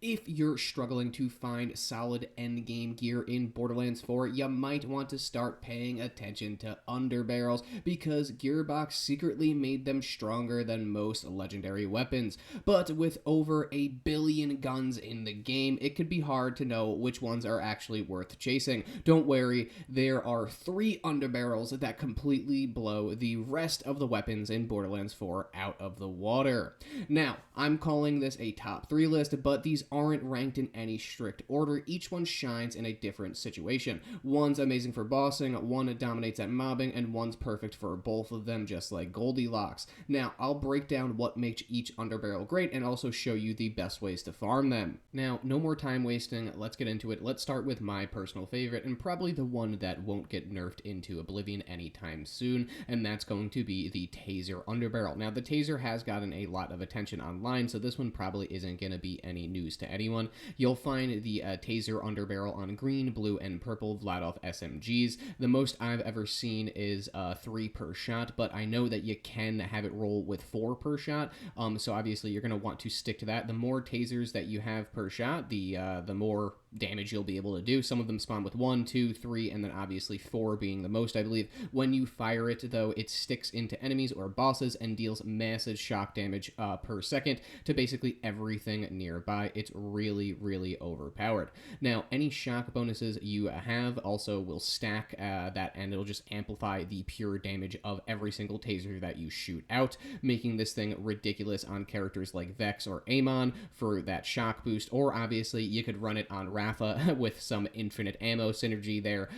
If you're struggling to find solid endgame gear in Borderlands 4, you might want to start paying attention to underbarrels because Gearbox secretly made them stronger than most legendary weapons. But with over a billion guns in the game, it could be hard to know which ones are actually worth chasing. Don't worry, there are 3 underbarrels that completely blow the rest of the weapons in Borderlands 4 out of the water. Now, I'm calling this a top 3 list, but these aren't ranked in any strict order. Each one shines in a different situation. One's amazing for bossing, one dominates at mobbing, and one's perfect for both of them, just like Goldilocks. Now, I'll break down what makes each underbarrel great and also show you the best ways to farm them. Now, no more time wasting, let's get into it. Let's start with my personal favorite, and probably the one that won't get nerfed into oblivion anytime soon, and that's going to be the Taser underbarrel. Now, the Taser has gotten a lot of attention online, so this one probably isn't going to be any news to anyone. You'll find the Taser underbarrel on green, blue, and purple Vladoff SMGs. The most I've ever seen is 3 per shot, but I know that you can have it roll with 4 per shot, so obviously you're going to want to stick to that. The more tasers that you have per shot, the more damage you'll be able to do. Some of them spawn with 1, 2, 3, and then obviously 4 being the most, I believe. When you fire it, though, it sticks into enemies or bosses and deals massive shock damage per second to basically everything nearby. It's really, really overpowered. Now, any shock bonuses you have also will stack that, and it'll just amplify the pure damage of every single taser that you shoot out, making this thing ridiculous on characters like Vex or Amon for that shock boost, or obviously you could run it on Rafa with some infinite ammo synergy there.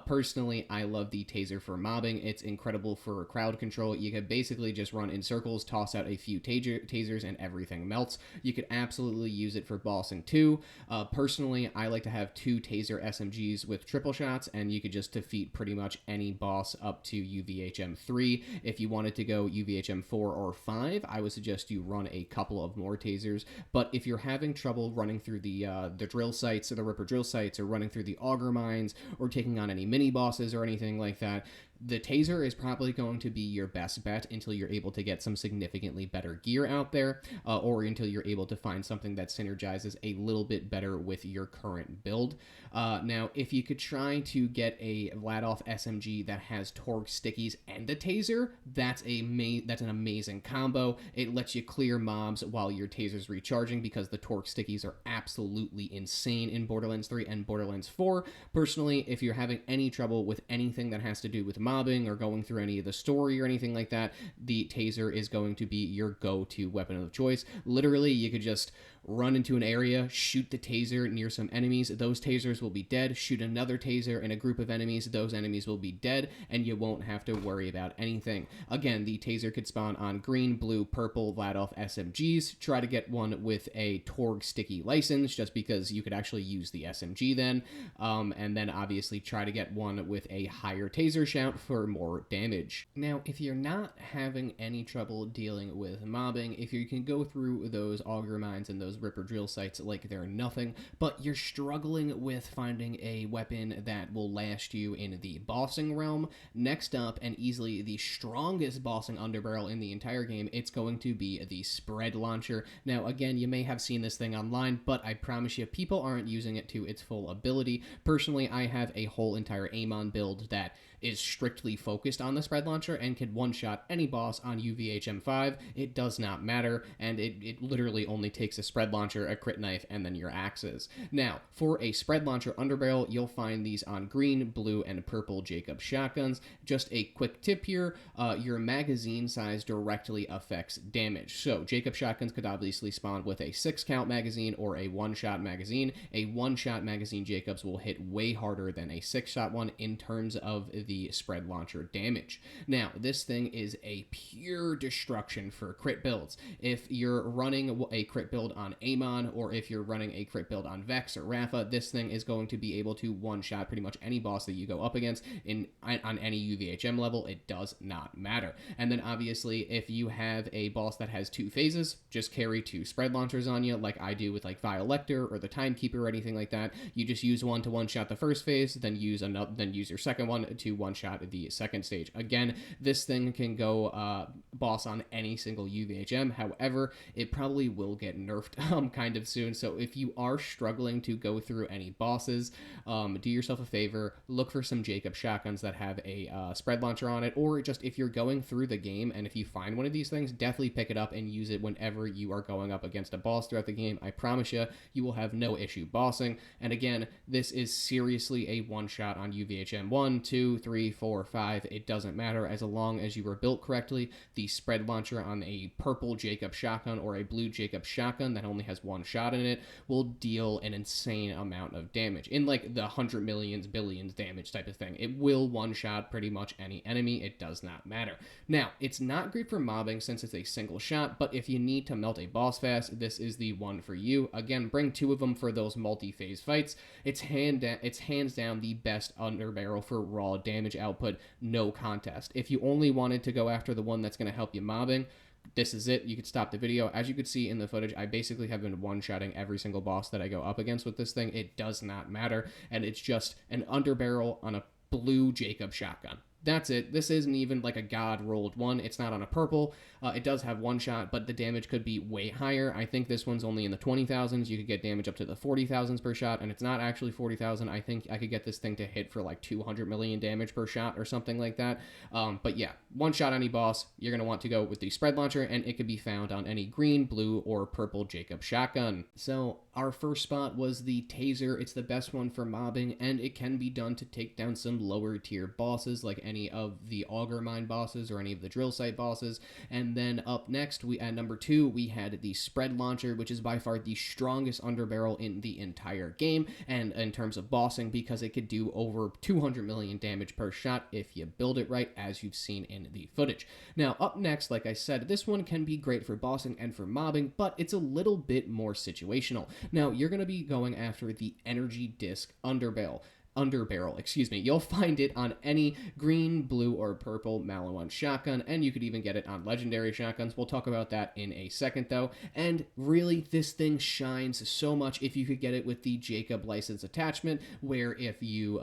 Personally, I love the Taser for mobbing. It's incredible for crowd control. You can basically just run in circles, toss out a few tasers, and everything melts. You could absolutely use it for bossing too. Personally, I like to have 2 Taser SMGs with triple shots, and you could just defeat pretty much any boss up to UVHM 3. If you wanted to go UVHM 4 or 5, I would suggest you run a couple of more tasers. But if you're having trouble running through the drill sites, or the Ripper drill sites, or running through the auger mines, or taking on any mini bosses or anything like that, the Taser is probably going to be your best bet until you're able to get some significantly better gear out there, or until you're able to find something that synergizes a little bit better with your current build. Now, if you could try to get a Vladoff SMG that has torque stickies and a Taser, that's an amazing combo. It lets you clear mobs while your Taser's recharging because the torque stickies are absolutely insane in Borderlands 3 and Borderlands 4. Personally, if you're having any trouble with anything that has to do with mobbing or going through any of the story or anything like that, the Taser is going to be your go-to weapon of choice. Literally, you could just run into an area, shoot the Taser near some enemies, those Tasers will be dead, shoot another Taser in a group of enemies, those enemies will be dead, and you won't have to worry about anything. Again, the Taser could spawn on green, blue, purple Vladoff SMGs. Try to get one with a Torg sticky license, just because you could actually use the SMG then, and then obviously try to get one with a higher Taser shout for more damage. Now, if you're not having any trouble dealing with mobbing, if you can go through those auger mines and those Ripper drill sites like they're nothing, but you're struggling with finding a weapon that will last you in the bossing realm, next up, and easily the strongest bossing underbarrel in the entire game, it's going to be the spread launcher. Now, again, you may have seen this thing online, but I promise you, people aren't using it to its full ability. Personally, I have a whole entire Amon build that is strictly focused on the spread launcher and can one-shot any boss on UVHM5. It does not matter, and it literally only takes a spread launcher, a crit knife, and then your axes. Now, for a spread launcher underbarrel, you'll find these on green, blue, and purple Jacob shotguns. Just a quick tip here, your magazine size directly affects damage. So, Jacob shotguns could obviously spawn with a 6-count magazine or a 1-shot magazine. A 1-shot magazine Jacobs will hit way harder than a 6-shot one in terms of the spread launcher damage. Now, this thing is a pure destruction for crit builds. If you're running a crit build on Amon, or if you're running a crit build on Vex or Rafa, this thing is going to be able to one-shot pretty much any boss that you go up against on any UVHM level. It does not matter. And then obviously, if you have a boss that has 2 phases, just carry 2 spread launchers on you, like I do with like Violector or the Timekeeper or anything like that. You just use one to one-shot the first phase, then use your second one to one-shot the second stage. Again, this thing can go boss on any single UVHM. However, it probably will get nerfed kind of soon. So if you are struggling to go through any bosses, do yourself a favor, look for some Jacob shotguns that have a spread launcher on it, or just if you're going through the game and if you find one of these things, definitely pick it up and use it whenever you are going up against a boss throughout the game. I promise you, you will have no issue bossing. And again, this is seriously a one-shot on UVHM 1, 2, 3, 4, 5. It doesn't matter as long as you were built correctly. The spread launcher on a purple Jacob shotgun or a blue Jacob shotgun that only has one shot in it will deal an insane amount of damage. In like the 100 millions, billions damage type of thing. It will one-shot pretty much any enemy. It does not matter. Now, it's not great for mobbing since it's a single shot, but if you need to melt a boss fast, this is the one for you. Again, bring 2 of them for those multi-phase fights. It's hands down the best underbarrel for raw damage output, no contest. If you only wanted to go after the one that's going to help you mobbing, this is it. You could stop the video. As you could see in the footage, I basically have been one-shotting every single boss that I go up against with this thing. It does not matter, and it's just an underbarrel on a blue Jacob shotgun. That's it. This isn't even like a god rolled one. It's not on a purple. It does have one shot, but the damage could be way higher. I think this one's only in the 20,000s. You could get damage up to the 40,000s per shot, and it's not actually 40,000. I think I could get this thing to hit for like 200 million damage per shot or something like that. But yeah, one shot any boss, you're going to want to go with the spread launcher, and it could be found on any green, blue, or purple Jacob shotgun. So our first spot was the Taser. It's the best one for mobbing, and it can be done to take down some lower tier bosses like any of the Auger Mine bosses or any of the Drill Site bosses. And then up next, at number 2, we had the Spread Launcher, which is by far the strongest underbarrel in the entire game, and in terms of bossing, because it could do over 200 million damage per shot if you build it right, as you've seen in the footage. Now, up next, like I said, this one can be great for bossing and for mobbing, but it's a little bit more situational. Now, you're going to be going after the Energy Disc Underbarrel. You'll find it on any green, blue, or purple Maliwan shotgun, and you could even get it on legendary shotguns. We'll talk about that in a second, though. And really, this thing shines so much if you could get it with the Jacob license attachment, where if you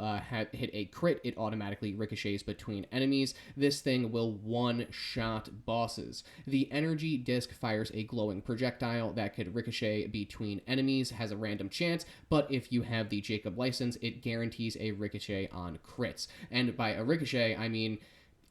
hit a crit, it automatically ricochets between enemies. This thing will one-shot bosses. The energy disc fires a glowing projectile that could ricochet between enemies, has a random chance, but if you have the Jacob license, it guarantees a ricochet on crits. And by a ricochet, I mean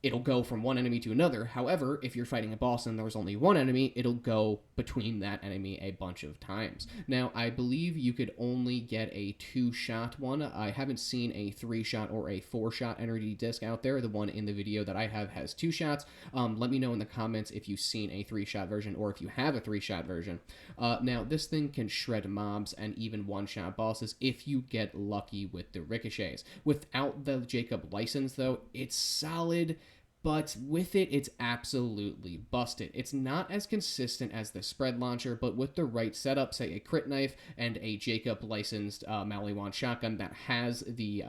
it'll go from one enemy to another. However, if you're fighting a boss and there's only one enemy, it'll go between that enemy a bunch of times. Now, I believe you could only get a 2-shot one. I haven't seen a 3-shot or a 4-shot energy disc out there. The one in the video that I have has 2 shots. Let me know in the comments if you've seen a 3-shot version or if you have a 3-shot version. Now, this thing can shred mobs and even one-shot bosses if you get lucky with the ricochets. Without the Jacob license, though, it's solid, but with it, it's absolutely busted. It's not as consistent as the spread launcher, but with the right setup, say a crit knife and a Jacob licensed Maliwan shotgun that has the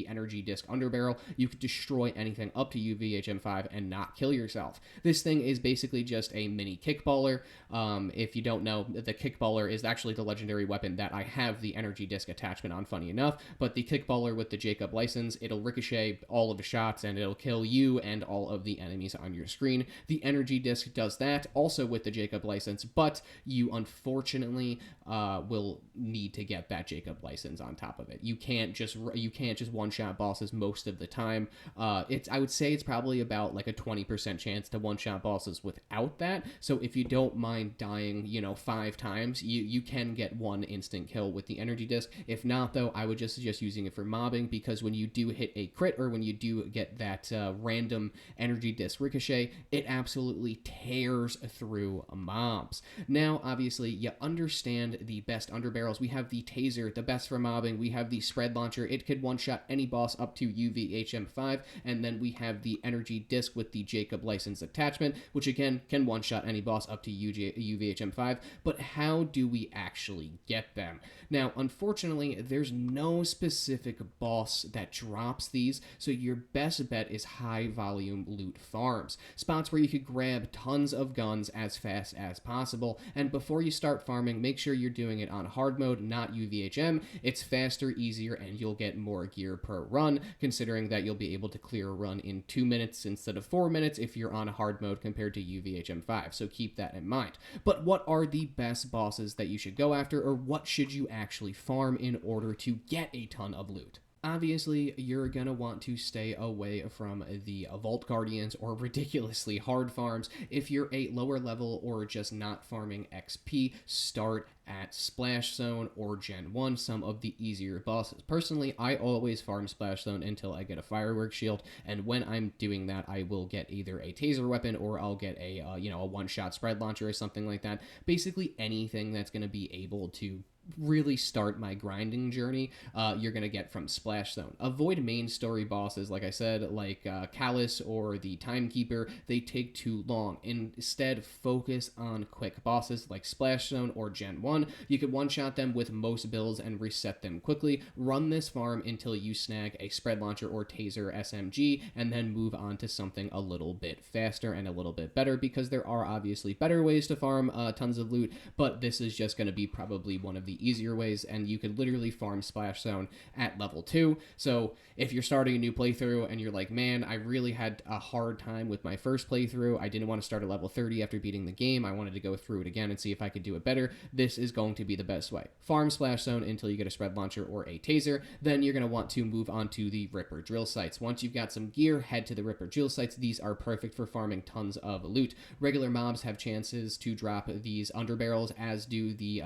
energy disc underbarrel, you could destroy anything up to UVHM5 and not kill yourself. This thing is basically just a mini kickballer. If you don't know, the kickballer is actually the legendary weapon that I have the energy disc attachment on, funny enough, but the kickballer with the Jacob license, it'll ricochet all of the shots and it'll kill you and all of the enemies on your screen. The energy disc does that also with the Jacob license, but you unfortunately will need to get that Jacob license on top of it. You can't just one-shot bosses most of the time. I would say it's probably about like a 20% chance to one-shot bosses without that. So if you don't mind dying, 5 times, you can get one instant kill with the energy disc. If not, though, I would just suggest using it for mobbing, because when you do hit a crit or when you do get that random energy disc ricochet, it absolutely tears through mobs. Now, obviously, you understand the best underbarrels. We have the Taser, the best for mobbing. We have the spread launcher. It could one-shot any boss up to UVHM5. And then we have the energy disc with the Jacob license attachment, which again can one-shot any boss up to UVHM5. But how do we actually get them? Now, unfortunately, there's no specific boss that drops these, so your best bet is high volume volume loot farms, spots where you could grab tons of guns as fast as possible. And before you start farming, make sure you're doing it on hard mode, not UVHM. It's faster, easier, and you'll get more gear per run, considering that you'll be able to clear a run in 2 minutes instead of 4 minutes if you're on hard mode compared to UVHM 5, so keep that in mind. But what are the best bosses that you should go after, or what should you actually farm in order to get a ton of loot? Obviously, you're going to want to stay away from the Vault Guardians or ridiculously hard farms. If you're a lower level or just not farming XP, start at Splash Zone or Gen 1, some of the easier bosses. Personally, I always farm Splash Zone until I get a Fireworks Shield, and when I'm doing that, I will get either a Taser weapon or I'll get a one-shot spread launcher or something like that. Basically anything that's going to be able to really start my grinding journey, you're going to get from Splash Zone. Avoid main story bosses, like I said, like Callus or the Timekeeper. They take too long. Instead, focus on quick bosses like Splash Zone or Gen 1. You can one-shot them with most builds and reset them quickly. Run this farm until you snag a spread launcher or Taser SMG, and then move on to something a little bit faster and a little bit better, because there are obviously better ways to farm tons of loot, but this is just going to be probably one of the easier ways, and you could literally farm Splash Zone at level 2. So if you're starting a new playthrough and you're like, man, I really had a hard time with my first playthrough, I didn't want to start at level 30 after beating the game, I wanted to go through it again and see if I could do it better, this is going to be the best way. Farm Splash Zone until you get a spread launcher or a Taser, then you're going to want to move on to the Ripper drill sites. Once you've got some gear, head to the Ripper drill sites. These are perfect for farming tons of loot. Regular mobs have chances to drop these underbarrels, as do the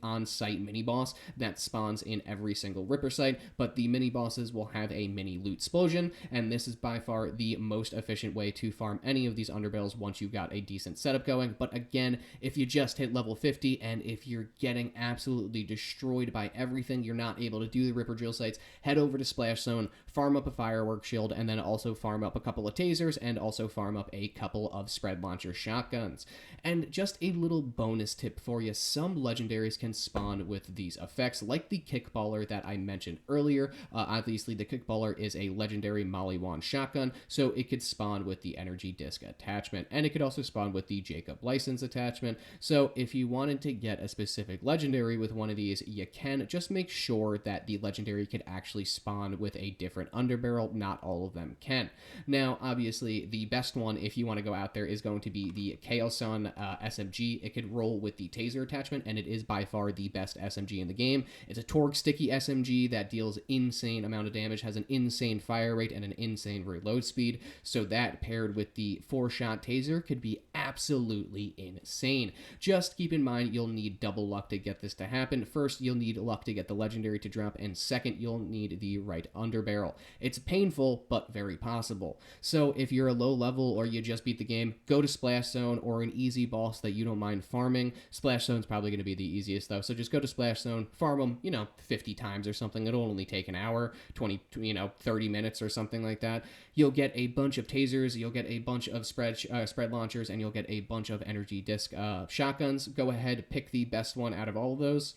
on-site mini boss that spawns in every single Ripper site, but the mini bosses will have a mini loot explosion, and this is by far the most efficient way to farm any of these underbarrels once you've got a decent setup going. But again, if you just hit level 50 and if you're getting absolutely destroyed by everything, you're not able to do the Ripper drill sites, head over to Splash Zone, farm up a Fireworks Shield, and then also farm up a couple of Tasers, and also farm up a couple of spread launcher shotguns. And just a little bonus tip for you, some legendaries can spawn with these effects, like the Kickballer that I mentioned earlier. Obviously, the Kickballer is a legendary Molly Wand shotgun, so it could spawn with the Energy Disc attachment, and it could also spawn with the Jacob License attachment. So if you wanted to get a specific legendary with one of these, you can. Just make sure that the legendary could actually spawn with a different underbarrel. Not all of them can. Now, obviously, the best one, if you want to go out there, is going to be the Chaoson SMG. It could roll with the Taser attachment, and it is by far the best SMG in the game. It's a Torgue sticky SMG that deals insane amount of damage, has an insane fire rate, and an insane reload speed. So that paired with the 4-shot Taser could be absolutely insane. Just keep in mind, you'll need double luck to get this to happen. First, you'll need luck to get the legendary to drop, and second, you'll need the right underbarrel. It's painful, but very possible. So if you're a low level or you just beat the game, go to Splash Zone or an easy boss that you don't mind farming. Splash Zone's probably going to be the easiest though, so just go to Splash Zone, farm them, 50 times or something. It'll only take an hour, 30 minutes or something like that. You'll get a bunch of Tasers, you'll get a bunch of spread launchers, and you'll get a bunch of Energy Disc shotguns. Go ahead, pick the best one out of all of those.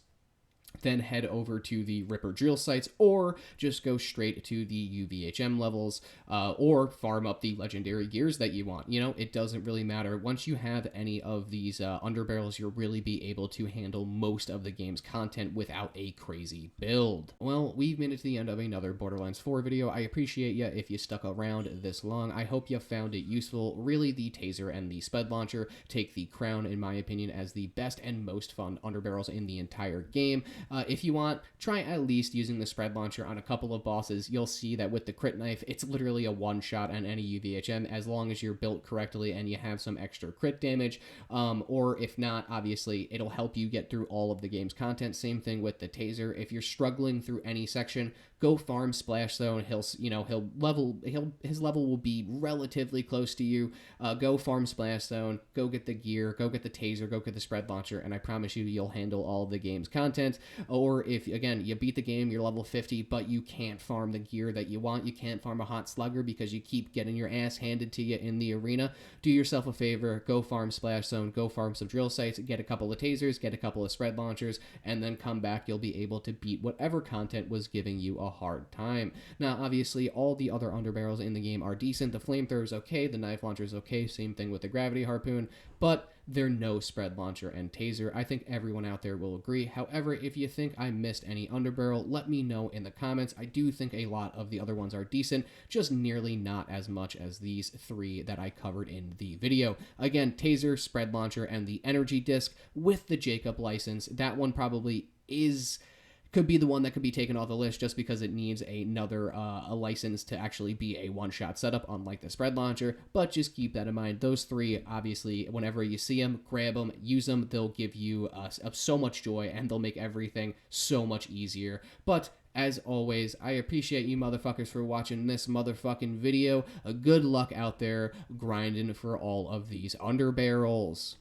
Then head over to the Ripper drill sites, or just go straight to the UVHM levels, or farm up the legendary gears that you want. It doesn't really matter. Once you have any of these underbarrels, you'll really be able to handle most of the game's content without a crazy build. Well, we've made it to the end of another Borderlands 4 video. I appreciate you if you stuck around this long. I hope you found it useful. Really, the Taser and the Sped Launcher take the crown, in my opinion, as the best and most fun underbarrels in the entire game. If you want, try at least using the spread launcher on a couple of bosses. You'll see that with the crit knife, it's literally a one-shot on any UVHM, as long as you're built correctly and you have some extra crit damage. Or if not, obviously, it'll help you get through all of the game's content. Same thing with the Taser. If you're struggling through any section, go farm Splash Zone. His level will be relatively close to you. Go farm Splash Zone. Go get the gear. Go get the Taser. Go get the spread launcher, and I promise you, you'll handle all of the game's content. Or if, again, you beat the game, you're level 50, but you can't farm the gear that you want, you can't farm a hot slugger because you keep getting your ass handed to you in the arena, do yourself a favor, go farm Splash Zone, go farm some drill sites, get a couple of Tasers, get a couple of spread launchers, and then come back. You'll be able to beat whatever content was giving you a a hard time. Now, obviously, all the other underbarrels in the game are decent. The flamethrower is okay, the knife launcher is okay, same thing with the gravity harpoon, but they're no spread launcher and taser. I think everyone out there will agree. However, if you think I missed any underbarrel, let me know in the comments. I do think a lot of the other ones are decent, just nearly not as much as these three that I covered in the video. Again, taser, spread launcher, and the energy disc with the Jacob license. That one probably could be the one that could be taken off the list just because it needs another a license to actually be a one-shot setup, unlike the spread launcher. But just keep that in mind. Those three, obviously, whenever you see them, grab them, use them. They'll give you so much joy, and they'll make everything so much easier. But as always, I appreciate you motherfuckers for watching this motherfucking video. Good luck out there grinding for all of these underbarrels.